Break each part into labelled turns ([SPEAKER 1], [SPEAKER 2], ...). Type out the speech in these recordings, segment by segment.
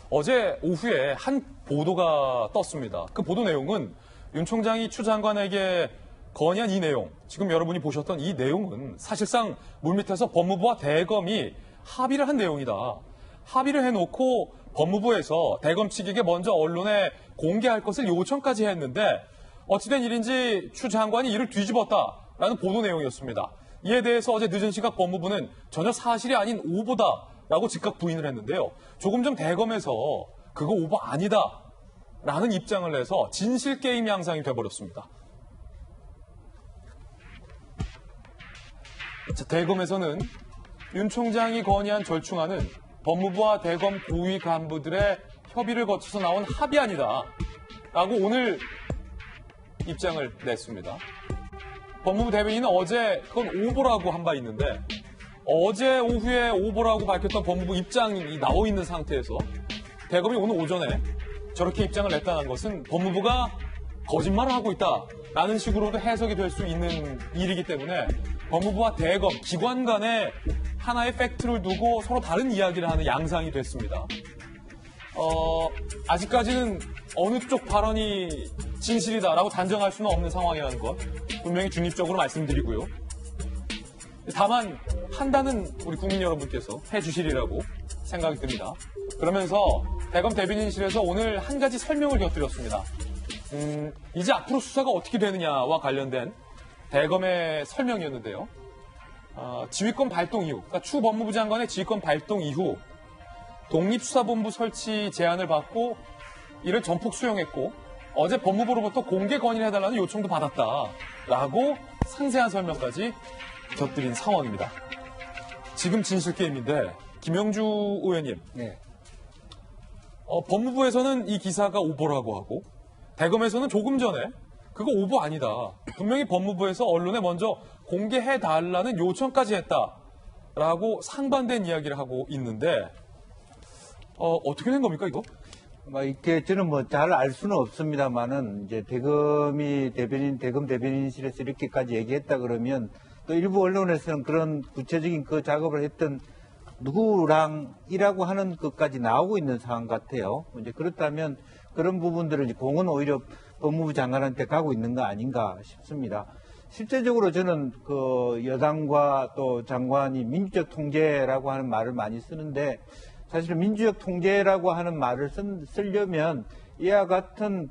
[SPEAKER 1] 어제 오후에 한 보도가 떴습니다. 그 보도 내용은 윤 총장이 추 장관에게 건의한 이 내용, 지금 여러분이 보셨던 이 내용은 사실상 물밑에서 법무부와 대검이 합의를 한 내용이다. 합의를 해놓고 법무부에서 대검 측에게 먼저 언론에 공개할 것을 요청까지 했는데 어찌된 일인지 추 장관이 이를 뒤집었다라는 보도 내용이었습니다. 이에 대해서 어제 늦은 시각 법무부는 전혀 사실이 아닌 오보다라고 즉각 부인을 했는데요. 조금 전 대검에서 그거 오보 아니다라는 입장을 내서 진실게임 양상이 돼버렸습니다. 자, 대검에서는 윤 총장이 건의한 절충안은 법무부와 대검 고위 간부들의 협의를 거쳐서 나온 합의안이다 라고 오늘 입장을 냈습니다. 법무부 대변인은 어제 그건 오보라고 한 바 있는데 어제 오후에 오보라고 밝혔던 법무부 입장이 나와 있는 상태에서 대검이 오늘 오전에 저렇게 입장을 냈다는 것은 법무부가 거짓말을 하고 있다라는 식으로도 해석이 될 수 있는 일이기 때문에 법무부와 대검, 기관 간에 하나의 팩트를 두고 서로 다른 이야기를 하는 양상이 됐습니다. 아직까지는 어느 쪽 발언이 진실이다라고 단정할 수는 없는 상황이라는 것 분명히 중립적으로 말씀드리고요. 다만 판단은 우리 국민 여러분께서 해주시리라고 생각이 듭니다. 그러면서 대검 대변인실에서 오늘 한 가지 설명을 곁들였습니다. 이제 앞으로 수사가 어떻게 되느냐와 관련된 대검의 설명이었는데요. 지휘권 발동 이후, 그러니까 추 법무부 장관의 지휘권 발동 이후 독립수사본부 설치 제안을 받고 이를 전폭 수용했고 어제 법무부로부터 공개 건의를 해달라는 요청도 받았다라고 상세한 설명까지 곁들인 상황입니다. 지금 진실게임인데 김영주 의원님,
[SPEAKER 2] 네.
[SPEAKER 1] 법무부에서는 이 기사가 오보라고 하고 대검에서는 조금 전에 그거 오보 아니다. 분명히 법무부에서 언론에 먼저 공개해달라는 요청까지 했다라고 상반된 이야기를 하고 있는데 어떻게 된 겁니까 이거?
[SPEAKER 2] 이렇게 저는 잘 알 수는 없습니다만은 이제 대검 대변인실에서 이렇게까지 얘기했다 그러면 또 일부 언론에서는 그런 구체적인 그 작업을 했던 누구랑이라고 하는 것까지 나오고 있는 상황 같아요. 이제 그렇다면 그런 부분들을 이제 공은 오히려 법무부 장관한테 가고 있는 거 아닌가 싶습니다. 실제적으로 저는 그 여당과 또 장관이 민주적 통제라고 하는 말을 많이 쓰는데 사실은 민주적 통제라고 하는 말을 쓰려면 이와 같은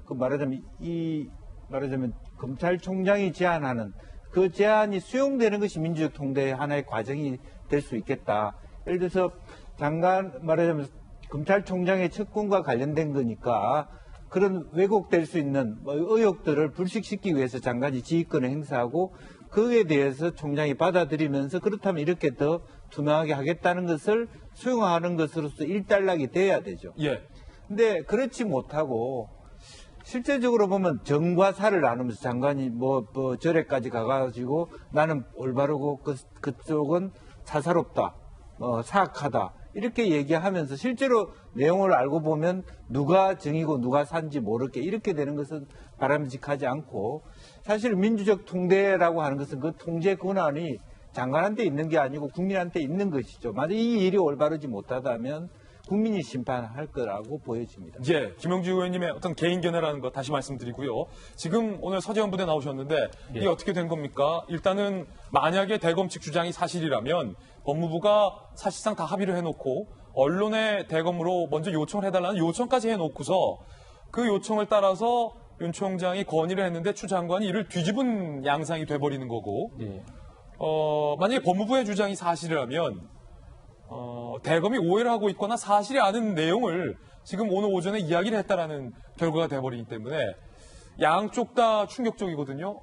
[SPEAKER 2] 말하자면 검찰총장이 제안하는 그 제안이 수용되는 것이 민주적 통제의 하나의 과정이 될 수 있겠다. 예를 들어서 말하자면 검찰총장의 측근과 관련된 거니까 그런 왜곡될 수 있는 의혹들을 불식시키기 위해서 장관이 지휘권을 행사하고 그에 대해서 총장이 받아들이면서 그렇다면 이렇게 더 투명하게 하겠다는 것을 수용하는 것으로서 일단락이 돼야 되죠.
[SPEAKER 1] 예.
[SPEAKER 2] 근데 그렇지 못하고 실제적으로 보면 정과 사를 나누면서 장관이 절에까지 가가지고 나는 올바르고 그쪽은 사사롭다, 사악하다 이렇게 얘기하면서 실제로 내용을 알고 보면 누가 정이고 누가 산지 모르게 이렇게 되는 것은 바람직하지 않고 사실 민주적 통제라고 하는 것은 그 통제 권한이 장관한테 있는 게 아니고 국민한테 있는 것이죠. 만약 이 일이 올바르지 못하다면 국민이 심판할 거라고 보여집니다.
[SPEAKER 1] 예, 김영주 의원님의 어떤 개인 견해라는 거 다시 말씀드리고요. 지금 오늘 서재원 부대 나오셨는데 이게 어떻게 된 겁니까? 일단은 만약에 대검 측 주장이 사실이라면 법무부가 사실상 다 합의를 해놓고 언론에 대검으로 먼저 요청을 해달라는 요청까지 해놓고서 그 요청을 따라서 윤 총장이 건의를 했는데 추 장관이 이를 뒤집은 양상이 돼버리는 거고
[SPEAKER 3] 예.
[SPEAKER 1] 만약에 법무부의 주장이 사실이라면 대검이 오해를 하고 있거나 사실이 아닌 내용을 지금 오늘 오전에 이야기를 했다라는 결과가 돼버리기 때문에 양쪽 다 충격적이거든요.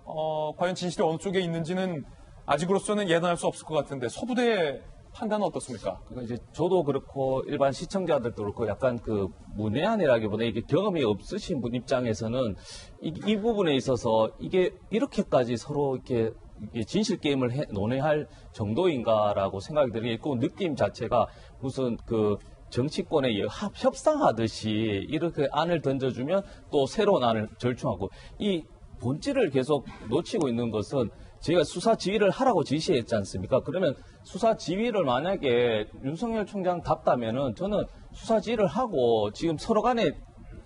[SPEAKER 1] 과연 진실이 어느 쪽에 있는지는 아직으로서는 예단할 수 없을 것 같은데 서부대의 판단은 어떻습니까?
[SPEAKER 3] 그러니까 이제 저도 그렇고 일반 시청자들도 그렇고 약간 그 문외한이라기보다 이게 경험이 없으신 분 입장에서는 이 부분에 있어서 이게 이렇게까지 서로 이렇게 진실 게임을 논의할 정도인가라고 생각이 들고 느낌 자체가 무슨 그 정치권에 협상하듯이 이렇게 안을 던져주면 또 새로운 안을 절충하고 이 본질을 계속 놓치고 있는 것은 저희가 수사 지휘를 하라고 지시했지 않습니까? 그러면 수사 지휘를 만약에 윤석열 총장답다면은 저는 수사 지휘를 하고 지금 서로 간에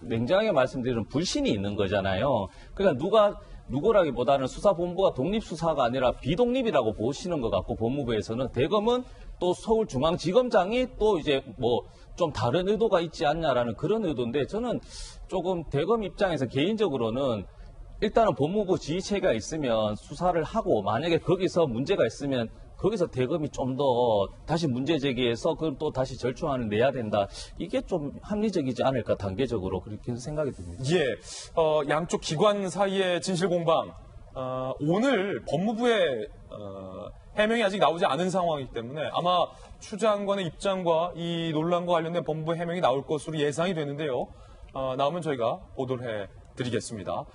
[SPEAKER 3] 냉정하게 말씀드리는 불신이 있는 거잖아요. 그러니까 누구라기보다는 수사본부가 독립수사가 아니라 비독립이라고 보시는 것 같고, 법무부에서는 대검은 또 서울중앙지검장이 또 이제 뭐 좀 다른 의도가 있지 않냐라는 그런 의도인데, 저는 조금 대검 입장에서 개인적으로는 일단은 법무부 지휘체계가 있으면 수사를 하고, 만약에 거기서 문제가 있으면 거기서 대검이 좀 더 다시 문제 제기해서 그걸 또 다시 절충안을 내야 된다. 이게 좀 합리적이지 않을까, 단계적으로 그렇게 생각이 듭니다.
[SPEAKER 1] 예, 양쪽 기관 사이의 진실 공방. 오늘 법무부의 해명이 아직 나오지 않은 상황이기 때문에 아마 추 장관의 입장과 이 논란과 관련된 법무부 해명이 나올 것으로 예상이 되는데요. 나오면 저희가 보도를 해드리겠습니다.